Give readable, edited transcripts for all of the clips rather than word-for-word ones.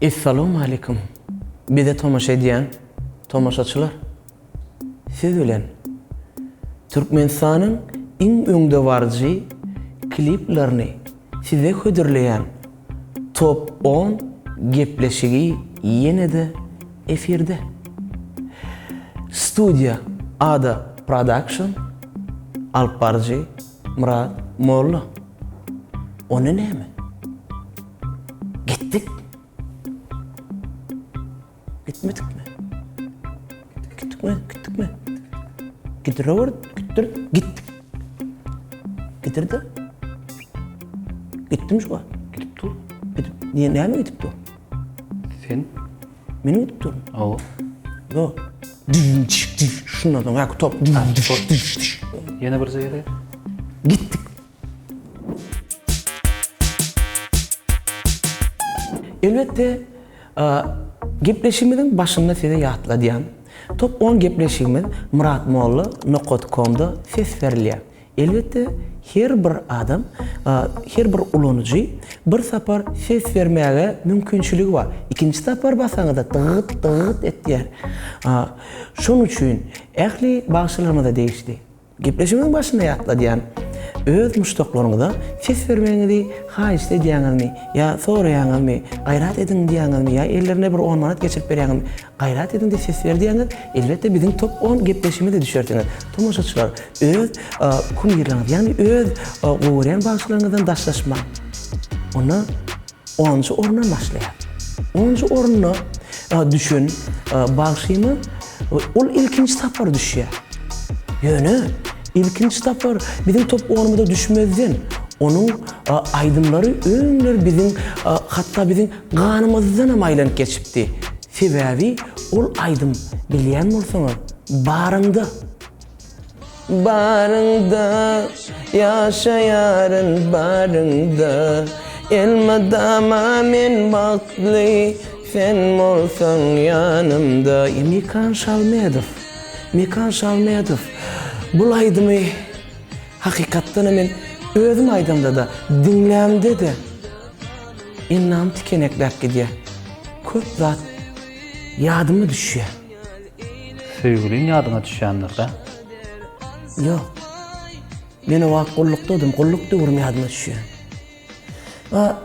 Assalamu alaikum. Bize tomaşa ediyen tomaşaçılar. Siz bilen Türkmenistan'ın en öňde barjy kliplerini size hödürleyen top 10 gepleşigi ýene-de efirde. Studio Ada Production alyp barjy Myrat Molla. Onu näme? Gittik. Gitmedik mi? Gittik mi? Gittik. Getirdi. Gittim şu an. Gidip dur. Niye näme gitip dur? Sen? Meni gitip dur. O. Yo. Şundan sonra yak top. Yine bir zeyre. Gittik. Elbette gepleşimizin başında size ýatladyam. Top 10 gepleşigimiz myratmolla.com'da ses berilýär. Elbette her bir adam, her bir ulanyjy bir sapar ses vermäge mümkinçiligi bar. İkinci sapar basaňyzda tıgıt etýär. Şonuň üçin ähli bagşylarymyza değişdi. Gepleşimizin başında ýatladyam. Öz muştoklaryňyza ses vermeňizi haýyş edýäňizmi, ýa soraýaňyzmy, gaýrat edin diýäňizmi, ýa ellerine bir 10 manat geçirip berýäňizmi, gaýrat edin diýip ses berdiňiz, elbette biziň top 10 gepleşimizde düşertiňiz. Tomaşaçylar, öz kumýerleriňiz, ýani öz gowurýan bagşylaryňyzdan daşlaşma. Onu 10-njy orundan başlaýar. 10-njy oruny düşün, bagşymy ol ilkinji tapar düşýär. Ýöne İlkinci tapar bizim top 10'umda düşmezden onun aydımları öňler bizim hatta bizim ganymyzdan hem aýlanyp geçipdi. Sebäbi ol aydym bilýän bolsaňyz barыңda ýaşaýaryn barыңda elmadama men bakly sen bolsaň ýanymda. Mikan Şalmedow bul aydymy hakykatdan men özüm aydymda da dinlämde de innam tikeneklep gidýär. Köp zat ýadyma düşýär. Sevgiliň ýadyna düşýändir da. Ýok. Men o wagt gullukdadym, gullukda görüm ýadyma düşýär.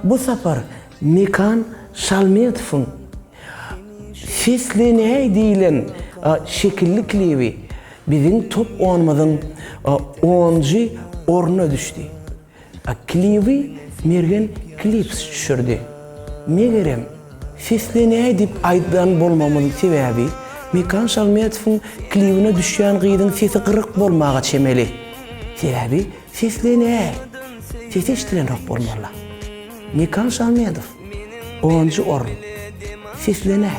Bu sapar Mikan Şalmedowyň seslenäý diýilen şekilli klibi bizim top 10'umuzun 10-njy oruna düşdi. Klibi mergen klip düşürdi. Megerem seslenäý diýip aýdan bolmamyň sebäbi Mikan Şalmedowyň klibine düşýän gyýdyň sesi gyrık bolmaga çemeli. Sebäbi seslenäý. Sesi iştilenrok bolmaly. Mikan Şalmedow 10-njy orun. Seslenäý.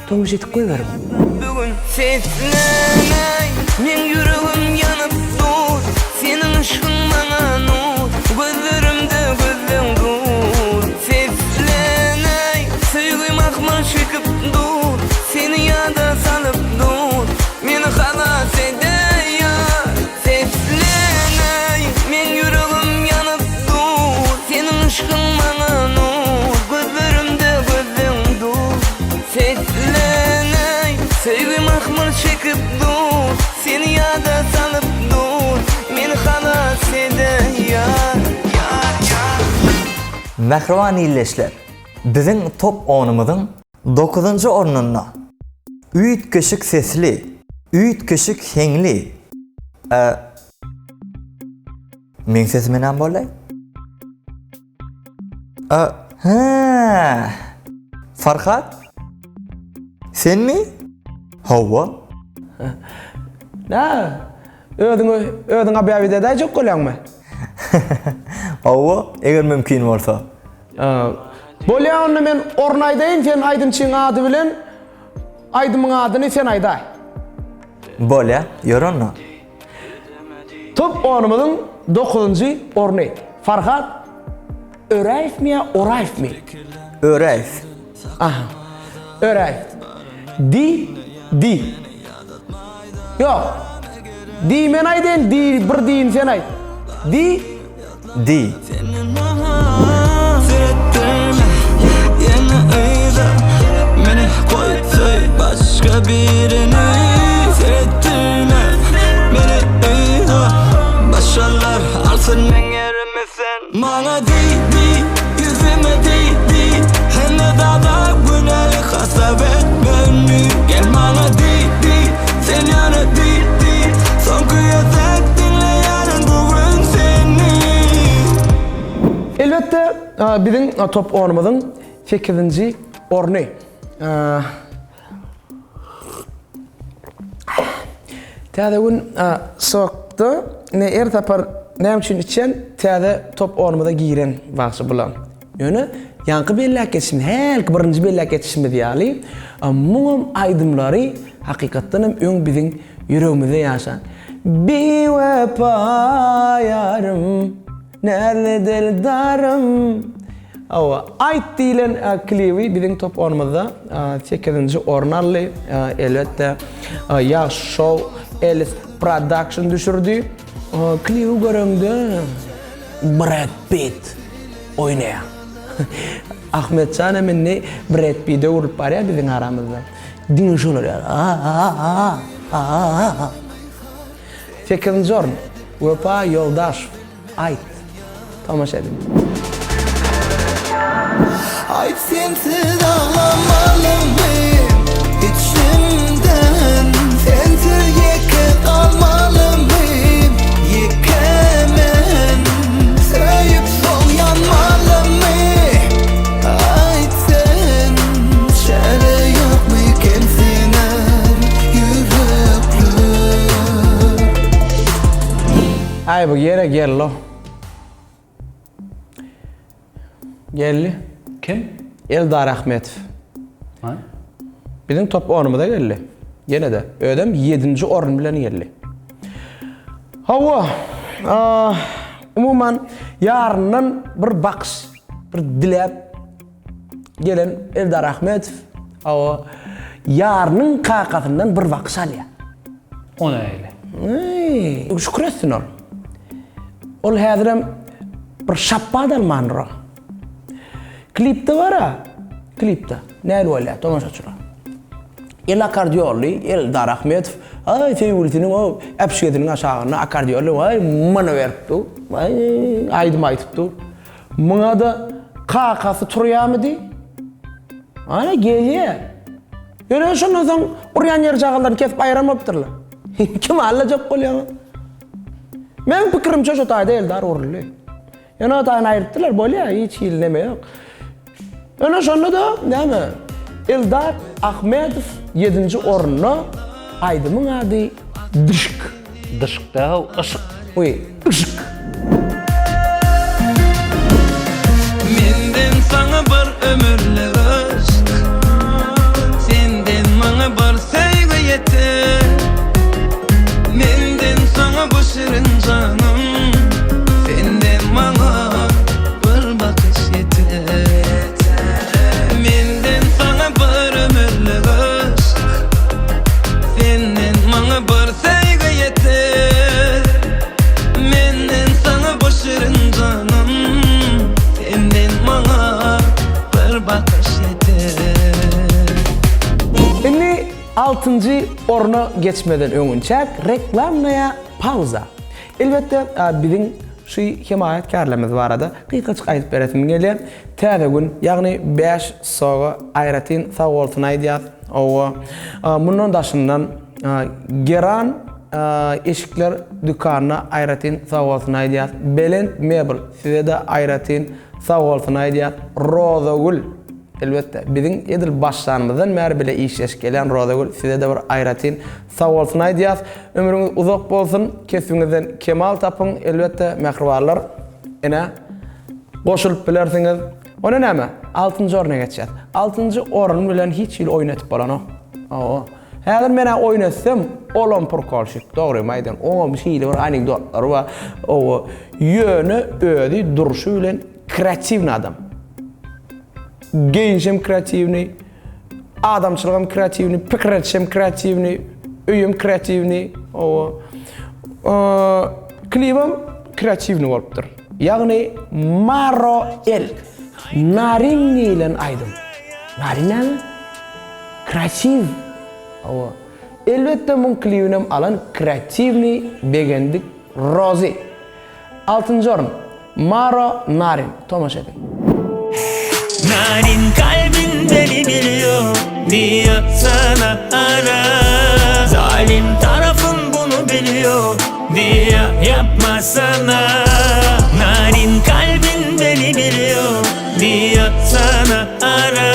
Tomuş etip koyarım. Bugün seslenäy, men yüregim yanıp dur. Senin ışığın bana nur, gözlerimde gözleň dur. Seslenäy, söýgüm akman çekip dur. Seni ýada salyp dur, meni halas edýär. Seslenäy, men yüregim yanıp dur. Senin ışığın bana nur, gözlerimde gözleň dur. Seslenäy, söýgüm akman çekip dur. Seni ýada salyp dur, meni halas edýär. Mehriban illeşler, bizim top 10'umuzun 9-njy orununa üýt köşük sesli, üýt köşük heňli. Men sesim menen bolay? Farhat? Sen mi? Hawa? Ödüňe bäbide de jok bolýarmy? Hawa, eger mümkin bolsa. Bolýany men ornaýdaýyn, sen aýdymçyň ady bilen aýdymyň adyny sen aýdaý. Bolýa, ýöronna. Top 10'umyň 9-njy oruny. Farhat Öräýevmi, Oraýevmi? Öräýew. Aha. Öräýew. Di. Yok. Di men aýdyn, di bir diýin sen aýt. Di. Di. Yine birini ettiler beni başarılar alsın men yerimesen bana değdi yüzüme değdi hele dada güneli hasap etmeni gel bana değdi sen yana değdi son kıyafet dinleyenin bugün seni. Elbette bizim top oyunumuzun 8. ornu. Täze gün soğuktu. Ne ertapar näme üçin içen täze top oyunumuzda giren wagty bulan. Ýöne ýanky bellek geçişim, her birinji bellek geçişim diýäli. Muňam aýdymlary hakykatdan hem öň biziň ýüregimizde ýaşan. Bewefa ýarym, nerede dildarım. Awa ayt diýilen klibi biziň top oyunumuzda 8-nji orun aldy. Elbette ýa show Ellis Production düşürdi. Klibi göründü. Brad Pitt oynaýar. Ahmetcan emine Brad Pitt'e urup barýar biziň aramyzda. Diňe şolar ýa. 8-nji orun. Wefa Yoldaş ayt. Tamaşa edin. Ayt sensiz ağlamalım mıyım içimden sensiz yeke kalmalı mıyım yekemen söyüp soğuyanmalı mı ayt sen şere yok mu kendisine yürekli. Ay bu yere gel lo. Geldi. Kim? Eldar Ahmetov. Ha? Bizim top oyunumuzda geldi. Gene de ödem 7. orun bilen geldi. Hawa. Umuman yarından bir baks, bir dilep gelen Eldar Ahmetov. Hawa yarının kakasından bir baks alya. O näyle? Şükretsin ol. Ol häzirem bir şappa dalmanra. Klipte var ha, klipte. Näle bolýar, tomaşaçylar. El akordiyonly, Eldar Ahmetov, ay fewlitiniň o äpşigediniň aşagyna akordiyonly, ay mana beripdi. Ay aýdym aýtypdy. Muňa da kakasy turýarmydy? Ana gelýär. Ýöne şondan soň urýan ýer jagalardan kesip aýramapdyrlar. Kim alla jap bolýar? Men pikirimçe şo taýda Eldar urly. Ýöne taýdan aýrypdylar, bolýar, hiç hilneme ýok. Öne şonda da näme? Eldar Ahmetov 7-nji orunna aýdymyň ady Dışk. Dışkda ışık. Oy, Işık. Menden sana bir ömürlük aşk senden bana bir sevgi yeter menden sana bu şirin canım senden bana bir bakış yeter menden sana bir ömürlük aşk senden bana bir sevgi yeter menden sana bu şirin canım senden bana bir bakış yeter. Şimdi 6-njy oruna geçmeden öňünçäk reklamlaya pauza. Elbette biziň şu himayetkarlarymyz barada gıykaçyk aýdyp beretim gelýär. Täze gün, ýagny 5 soga aýratyn sag bolsun aýdýar. Owa mundan daşyndan Geran eşikler dükanyna aýratyn sag bolsun aýdýar. Belend Mebel size de aýratyn sag bolsun aýdýar. Rozagul elbette biziň edil başlanmadan mer bile işleş gelen Rozagul size de bir aýratyn sag bolsun aýdýar. Ömrüňiz uzak bolsun, kesiňizden kemal tapyň. Elbette mehribarlar ene goşulyp bilersiňiz. Ona näme? 6-njy oruna geçýär. 6-njy orun bilen hiç ýyl oýnatyp bolan o. Häzir men oynatsam olan porkolşik dogry maýdan. Oňa şeýle bir anekdotlar we o ýöne özi duruşy bilen kreativni adam. Gençem kreativni, adamçylygym kreativni, pikirçem kreativni, öýüm kreativni, o klibim kreativni bolupdyr. Ýagny Maro el narin bilen aýdym. Narin näme? Kreativ. Awa. Elbette mun klibinem alan kreativni begendik Rozi. 6. orun. Maro Narin. Tomaş edin. Narin kalbin beni biliyor, diyor sana ara. Zalim tarafın bunu biliyor, diyor yapma sana. Narin kalbin beni biliyor, diyor sana ara.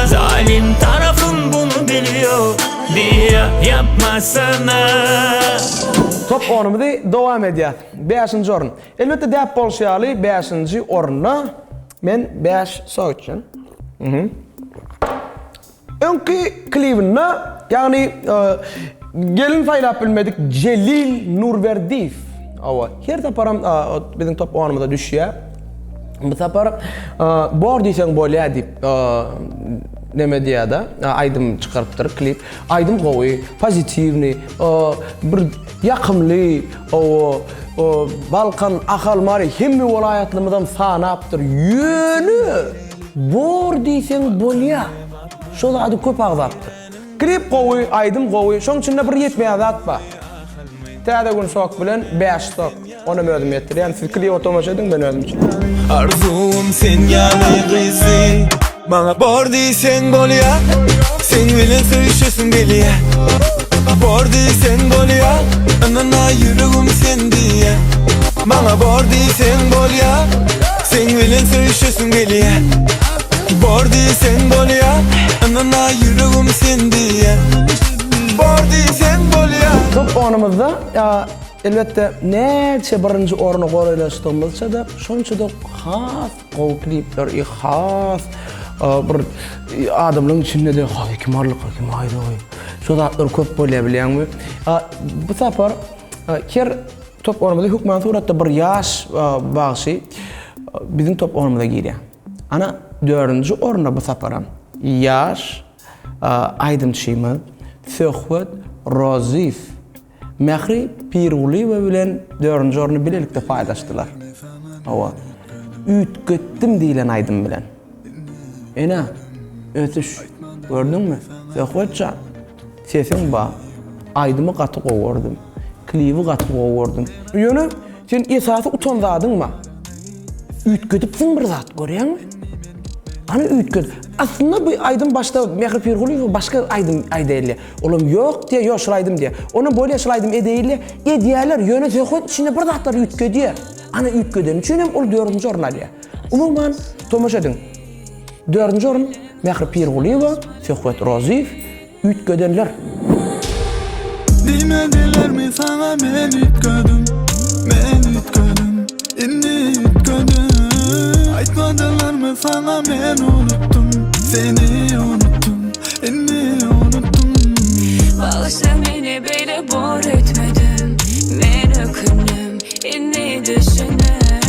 Zalim tarafın bunu biliyor, diyor yapma sana. Top ornumda devam ediyat. 5. orun. Elbette dep bolşaly 5. orunna men 5 soğutçun. Önkü klibinne yani gelin faylap bilmedik Celil Nurverdiyev. Awa. Her taparam bizim top ornumda düşüyor. Bu tapar bor diýsen bolýa dip neme diýada aýdym çykarypdyr klip aýdym gowy pozitivni bir ýakymly o Balkan ahalmary hemme welaýatlymydan sanapdyr ýönü bor diýsen bolýa şol ady köp agzapdyr klip gowy aýdym gowy şoň içinde bir ýetmeýär zat bar täze gün sok bilen 5 sok onu özüm etdir ýani siz klip otomaş edin ben özüm için Arzum sen yana kızı Bana bor deysen bolya Sen bilen sürüşüsün belye Bor deysen bolya Anana yüreğim sen diye Bana bor deysen bolya Sen bilen sürüşüsün belye Bor deysen bolya Anana yüreğim sen diye Bor deysen bolya Top onumuzda elbette neçe birinci orunu goýlaşdyrmyzça da şonça da has gowy klipler, has bir adamlaryň içinde de hekimarlyk, hekim aýdy oý. Şo zatlar köp bolýa bilýärmi? Bu sapar ker top onumuzda hukman suratda bir ýaş bagşy bizim top onumuzda girýär. Ana 4. orunda bu saparam ýaş aýdym çymy Söhbet Roziyev Mehri Pirguliyeva bilen 4. orunu bilelikde paylaşdylar. Awa. Ütgetdim diýilen aýdym bilen. Ene ötüş gördüňmi? Söhbetça sesim ba. Aýdymy gaty gowurdum. Klibi gaty gowurdum. Ýöne sen esasy utanzadyňmy? Ütgetipsiň bir zat görýärmi? Ana ütgöt. Aslında bu aydın başta Mehri Pirguliyeva başka aydaylı. Oğlum yok diye yok şılaydım diye. Onu böyle şılaydım edeyli. Diğerler yöne söküt içinde bir zatlar ütgö diye. Ana ütgöden için hem ol 4. orun alıyor. Umuman tomaş edin. 4. orun Mehri Pirguliyeva, Söhbet Roziyev ütgödenler. Demediler mi sana men ütgödüm inni ütgödüm Aytmadılar mı sana men unuttum Seni unuttum, inni unuttum Bağışla beni böyle bor etmedim Men ökündüm, inni düşündüm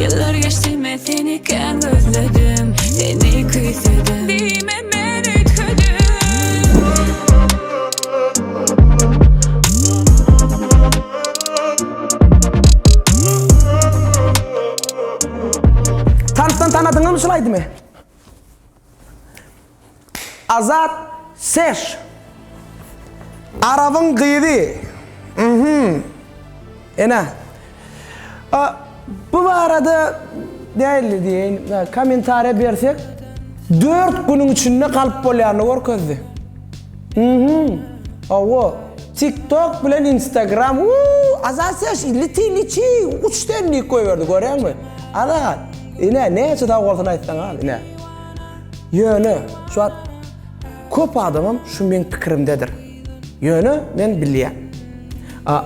Yıllar geçti ben seni kan özledim Seni kıysedim Dime men ütgödüm Tanıdığını mı şılaydı mı? Azat Seş Arabın gıydı. Ene bu arada değerli deyin komentare bersek 4 günün içinde kalıp bolýany görkezdi. Awo TikTok bilen Instagram Azat Seş liti 3 tenlik koýberdi görýärmi? Azat ine neçe daha goltan aýtsaň al ine. Ýöne şu an köp adamım şu men pikirimdedir. Ýöne men bilýär.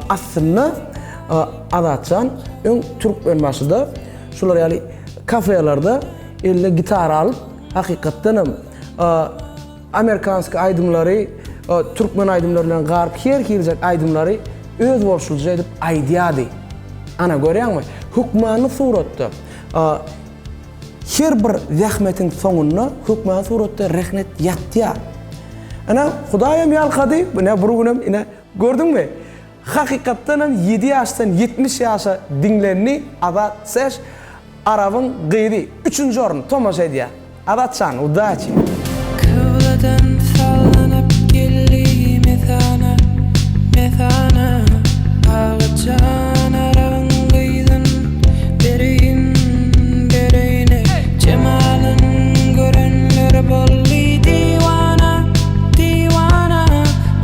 Aslında Azatcan öň Türkmen başyda şular ýaly kafelerde elle gitar alıp hakykatdanam Amerikanski aýdymlary Türkmen aýdymlary bilen garp her kirjek aýdymlary öz bolşulja edip aýdýady. Ana görýärmi? Hukmany suratda her bir zahmetin soňunda hukman suratda rahmet ýatýar. Ana Hudaýam ýalkady, buna bir günem ine gördüňmi? Hakykatdan 7 ýaşdan 70 ýaşa dinlenni Azat Seş Arabın gıydı. 3. orun tomaş edýär. Azatcan, udaçy. Kıvladan sallanıp geliyor sana ağaçan arağın kıydın Bereyin bereyine cemalın görenler bolli divana divana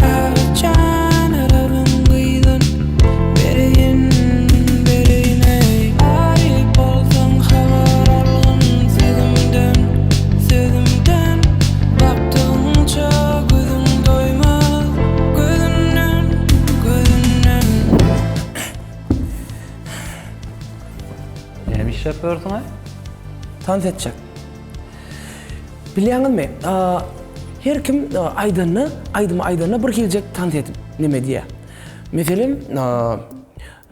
ağaçan arağın kıydın Bereyin bereyine arif olsan havar algın sözümden baktığınca gözüm doymaz gözünden Nemi iş yapıyorsun ay? Tanıt edecek. Biliyorsun mi? Her kim aydınına bir gelecek tanıt edip neme diye. Mesela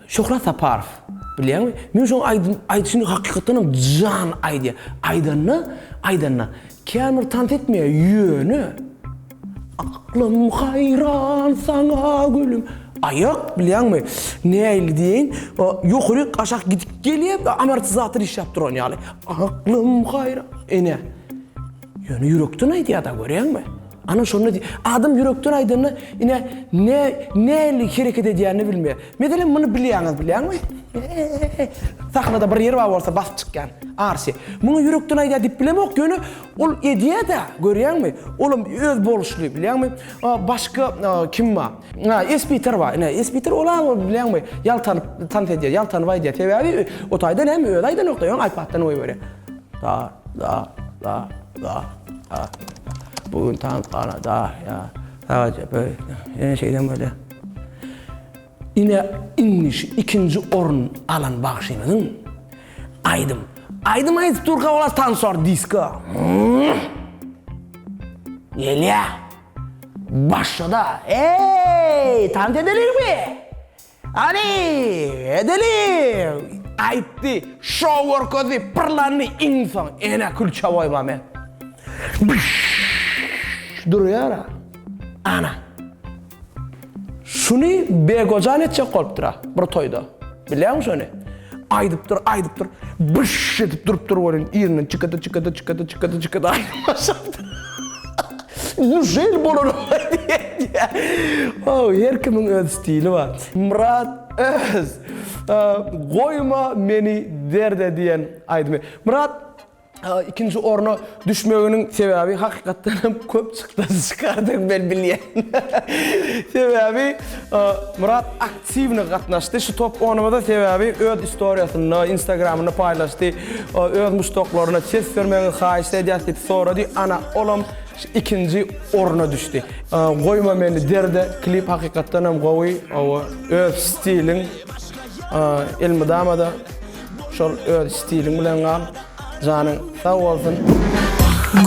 Şöhret Saparov. Biliyorsun mi? Men şu aydını hakikaten can aydı. Aydınına. Kemir tanıt etmeye yönü. Aklım hayran sana gülüm. Ayak biliyor musun? Neyli deyin? Yukarı aşağı gidip geliyor. Amortizatör iş yaptırıyor yani. Aklım hayran. Ne? Yani yürekten aydı ya da görüyor musun? Ana şunu diyor. Adam yürekten aydığını neyli hareket edeceğini bilmiyor. Mesela bunu biliyor musun? Sahnada bir yer var olsa basıp çıkan. Arsi. Bunu yürekten ayda dip bilemek yönü ol ediyor da görüyor musun? Oğlum öz boluşlu biliyor musun? Başka kim var? Espiter var. Espiter ola biliyor musun? Tanıt ediyor. Yaltanı var diye. Tabii o taydan hem öz ayda nokta yok. iPad'dan oy böyle. Da. Bugün tam bana da ya. Sadece böyle şeyden böyle. Yine inmiş ikinci orun alan bağışıymadın. Aydım Turka ola tansor disko. Geliyor. Başladı. Tanıt edelim mi? Hadi edelim. Ayıptı. Show work'ı pırlanı insan. Ene külçe koyma men. Duruyor ara. Ana. Şunu begocan edecek kolptura bir toyda. Biliyor musun onu? Aydıp dur. Bış edip durup onun yerinin çıkıdı. Aydım aşağıda. Nuşel bolur diye. Her kimin öz stili var. Myrat öz. Koyma meni derde diyen aydım. Myrat ikinci oruna düşmeğinin sebebi hakikaten köp çıkardık ben bilyen. Sebebi Myrat aktivne katnaştı. Şu top onumada sebebi öz istoriyasını, Instagram'ını paylaştı. Öz müştoklarına ses vermeğini xahiş ediyatı. Sonra diyor ana oğlum ikinci oruna düştü. Koyma beni derde klip hakikaten hem koyu. Öz stilin ilmi damada. Şol öz stilin bilen kal. Canın sağ olsun.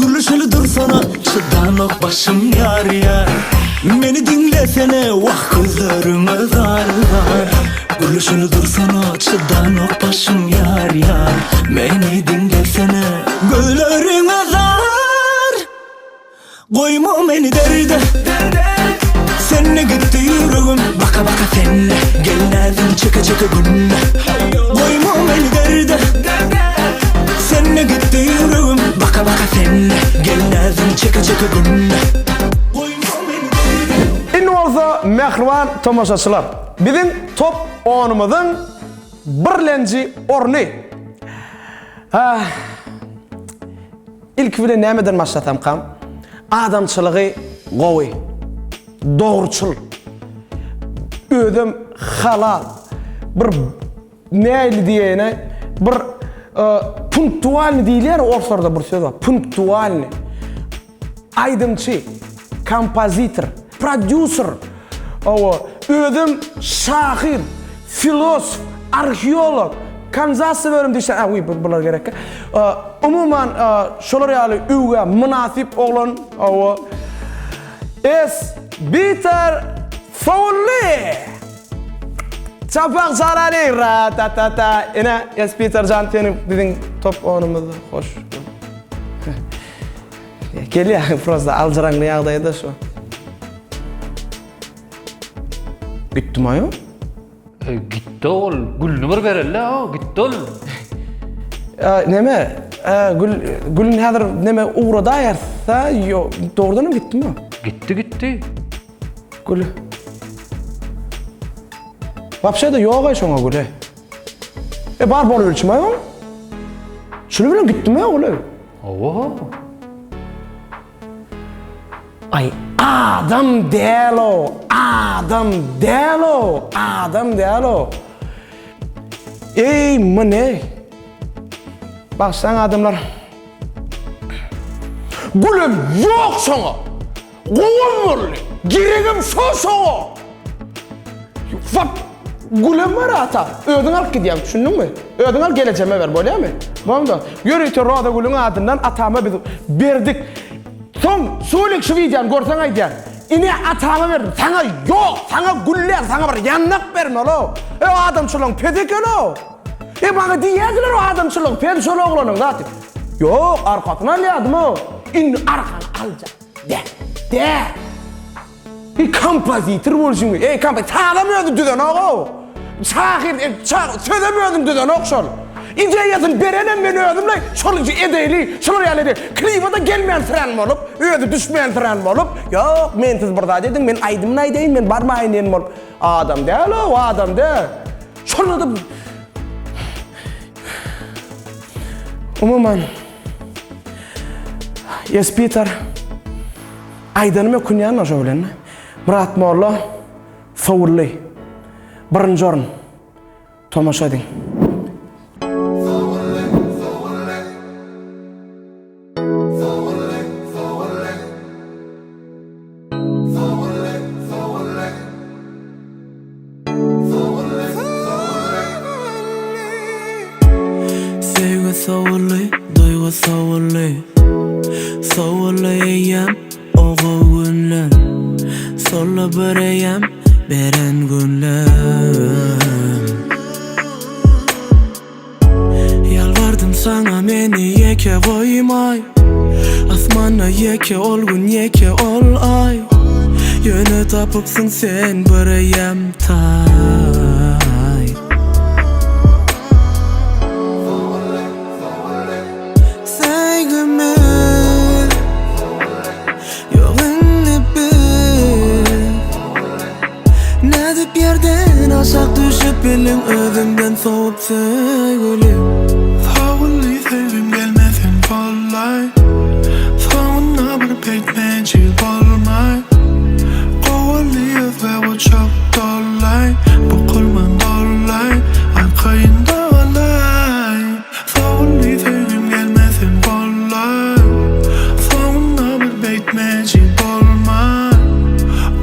Gülüşünü dursana, çıdanok başım yar yar. Beni dinlesene, vah gözlerime zar zar. Gülüşünü dursana, çıdanok başım yar yar. Beni dinlesene, gözlerime zar. Koyma beni derde. Senle gitti yüreğim, baka senle. Gelmezim çıka günle. Koyma beni derde. Senle gitti yüreğim, baka senle. Gelmezim çıka günle. İnni olsa mehriban tomoşaçılar. Bizim top onumuzun birlenci ornu. İlk bile nemeden başlatam kam? Adamçılığı qoğuy. Doğruçul. Ödüm halal. Bir neyli diyene bir punktualni deyler ortada bir söz var. Punktualni. Aydımçı, kompozitor, producer. Ödüm şahir, filosof, arkeolog. Kanzası bölüm dişten, bunlar gerek. Umuman şolar yani üge münasip olan Peter Fowley. Çapak zararı ratatata. Ene Peter Can tenim dedin top onumuzda hoş. Geliyor prosta alcıranlı yağdaydı şu. Gitti mi ayo? Gitti ol. Gülünü bir berelle o. Gitti ol. Neme? Gülün hazır neme uğrada ayarsa doğrudan mı gitti mi? Gitti. Gül. Vapşa da yoga şoňa göre. Bar bol ölçmäň. Şunu bilen gitdim ya oğlum. Oho. Ay adam değil o. Adam değil o. Adam değil o. Ey mene. Bak sen adamlar. Gülüm yok sana. Kovun giregim soğuğa. Vap. Gülüm var ata. Ödün alıp gideyim. Düşündün mü? Ödün alıp geleceğime ver böyle mi? Tamam da. Yürüyte roda gülün adından atama verdik. Son söylek şu videonu görsen aydiyan. İni atama verdim. Sana yok. Sana güller. Sana bir yannak verme lo. Adamçılığın pedeken o. Bana diyediler o adamçılığın pedi şöyle oğlanın zaten. Yok arkasına alyadım o. İni arkanı alacak. De. Bir kompozitör olsun. Kompozitör. Sağlamıyordun düden o. Söylemiyorsun düden okşol. İdeyatın berenem beni ödümle şolunca edeyli, şolur yerleri klivada gelmeyen tren olup, ödü düşmeyen tren olup, yok men tız burada dedim, men aydımın aydayım, men barmayın dedim olup. Adam değil o adam değil. Şolur da... Umuman, yes Peter, aydanıma kunyan o şöyle. Myrat Molla, Fawurly, birinci orun, tomaşa edin. Sevgi Fawurly, duygu Fawurly. Fawurly'yam oğu günler. Solla bireyem beren günler. Yalvardım sana meni yeke koymay. Asmana yeke ol gün yeke ol ay. Yönü tapıpsın sen bireyem tay. Aşak düşüp bilim özümden soğup sevgilim. Fawurly sevgim gelmesin kolay. Sonuna bir pekmeci olmay. Kovalıyız ve o çok dolay. Bu kulman dolay, arkayın dolay. Fawurly sevgim gelmesin kolay. Sonuna bir pekmeci olmay.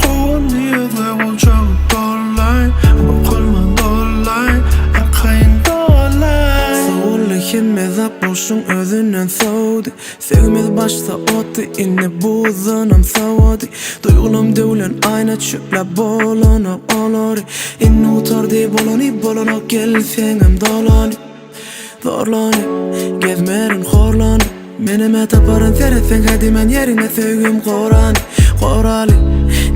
Kovalıyız ve o çok dolay. Kimez boşun özünden soğudu. Sevmez başta otu inne buzunum soğudu. Duygulum devlen ayna çöple bolonu olori. İnne utardı bolonu gelsenim dolani. Zorlani gezmerin horlani. Menime taparın seresen hadi men yerine sevgim korali.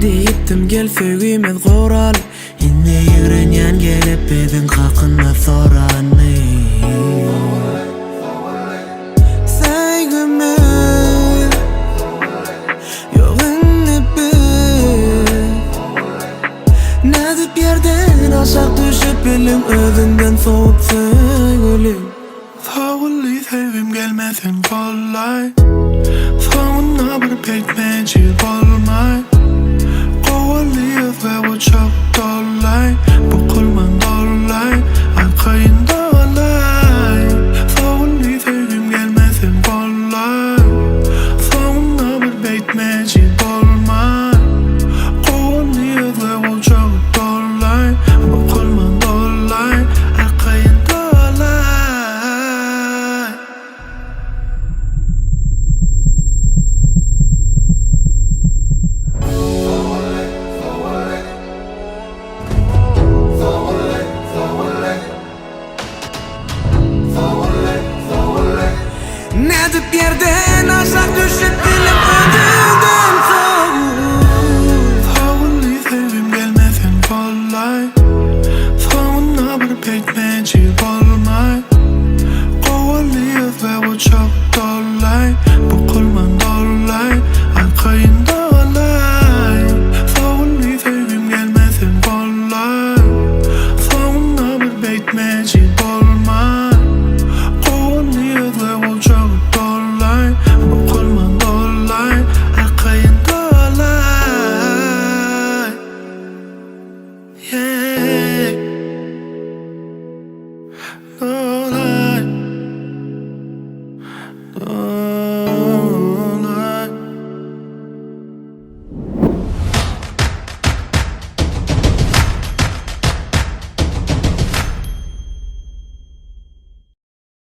Deyiptim gel sevgimiz korali. İnne yürünyen gelip bizim hakkında sorani. Aşak düşüp bilim özünden soğup sevgilim. Fawurly sevgim gelmesin kolay. Sonuna bir pekmeci olmay. Kovalıyız ve o çok dolay. Bu